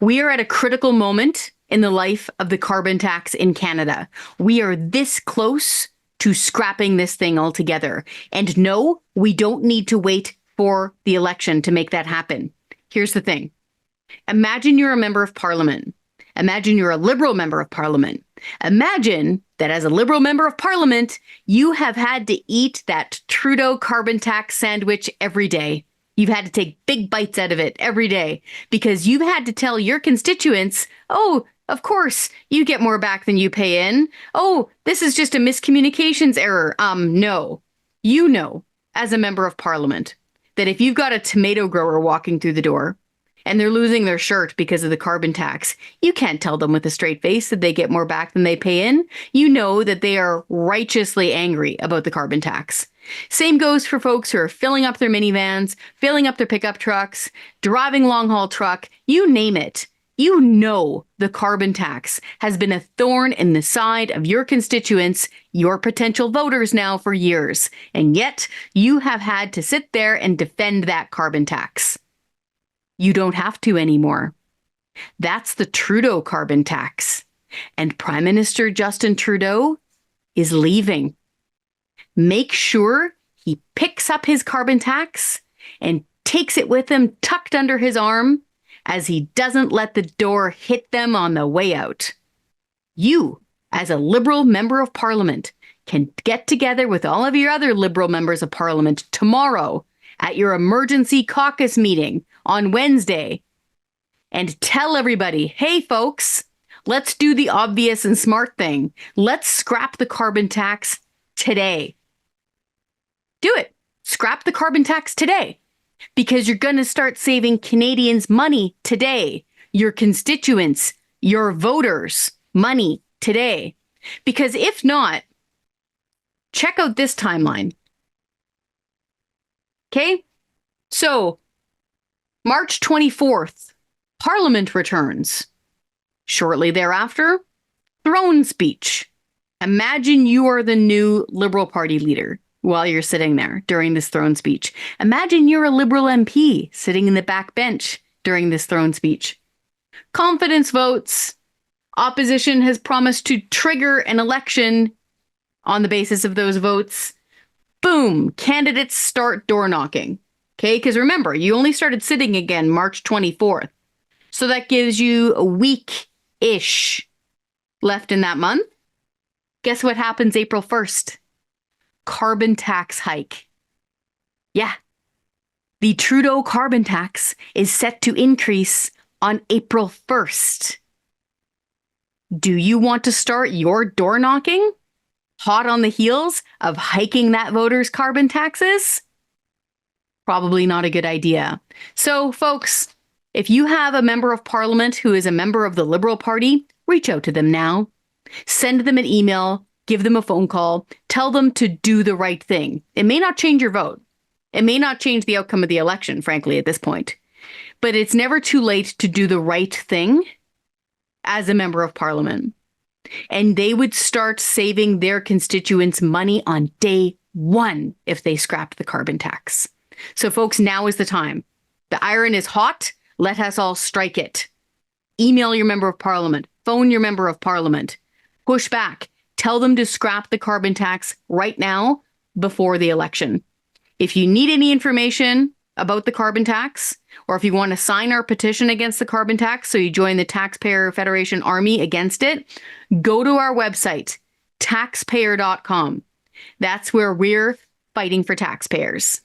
We are at a critical moment in the life of the carbon tax in Canada. We are this close to scrapping this thing altogether. And no, we don't need to wait for the election to make that happen. Here's the thing. Imagine you're a member of parliament. Imagine you're a Liberal member of parliament. Imagine that as a Liberal member of parliament, you have had to eat that Trudeau carbon tax sandwich every day. You've had to take big bites out of it every day because you've had to tell your constituents, oh, of course, you get more back than you pay in. Oh, this is just a miscommunications error. No. You know, as a member of parliament, that if you've got a tomato grower walking through the door and they're losing their shirt because of the carbon tax, you can't tell them with a straight face that they get more back than they pay in. You know that they are righteously angry about the carbon tax. Same goes for folks who are filling up their minivans, filling up their pickup trucks, driving long-haul truck, you name it. You know the carbon tax has been a thorn in the side of your constituents, your potential voters now for years, and yet you have had to sit there and defend that carbon tax. You don't have to anymore. That's the Trudeau carbon tax, and Prime Minister Justin Trudeau is leaving. Make sure he picks up his carbon tax and takes it with him tucked under his arm as he doesn't let the door hit them on the way out. You, as a Liberal member of Parliament, can get together with all of your other Liberal members of Parliament tomorrow at your emergency caucus meeting on Wednesday and tell everybody, hey folks, let's do the obvious and smart thing. Let's scrap the carbon tax today. Do it. Scrap the carbon tax today because you're going to start saving Canadians money today. Your constituents, your voters, money today. Because if not, check out this timeline. Okay? So, March 24th, Parliament returns. Shortly thereafter, throne speech. Imagine you are the new Liberal Party leader while you're sitting there during this throne speech. Imagine you're a Liberal MP sitting in the back bench during this throne speech. Confidence votes. Opposition has promised to trigger an election on the basis of those votes. Boom, candidates start door knocking. Okay, because remember, you only started sitting again March 24th. So that gives you a week-ish left in that month. Guess what happens April 1st? Carbon tax hike. Yeah. The Trudeau carbon tax is set to increase on April 1st. Do you want to start your door knocking hot on the heels of hiking that voter's carbon taxes? Probably not a good idea. So, folks, if you have a member of Parliament who is a member of the Liberal Party, reach out to them now. Send them an email. Give them a phone call. Tell them to do the right thing. It may not change your vote. It may not change the outcome of the election, frankly, at this point. But it's never too late to do the right thing as a member of Parliament. And they would start saving their constituents money on day one if they scrapped the carbon tax. So, folks, now is the time. The iron is hot. Let us all strike it. Email your member of Parliament. Phone your member of Parliament. Push back. Tell them to scrap the carbon tax right now before the election. If you need any information about the carbon tax, or if you want to sign our petition against the carbon tax so you join the Taxpayer Federation Army against it, go to our website, taxpayer.com. That's where we're fighting for taxpayers.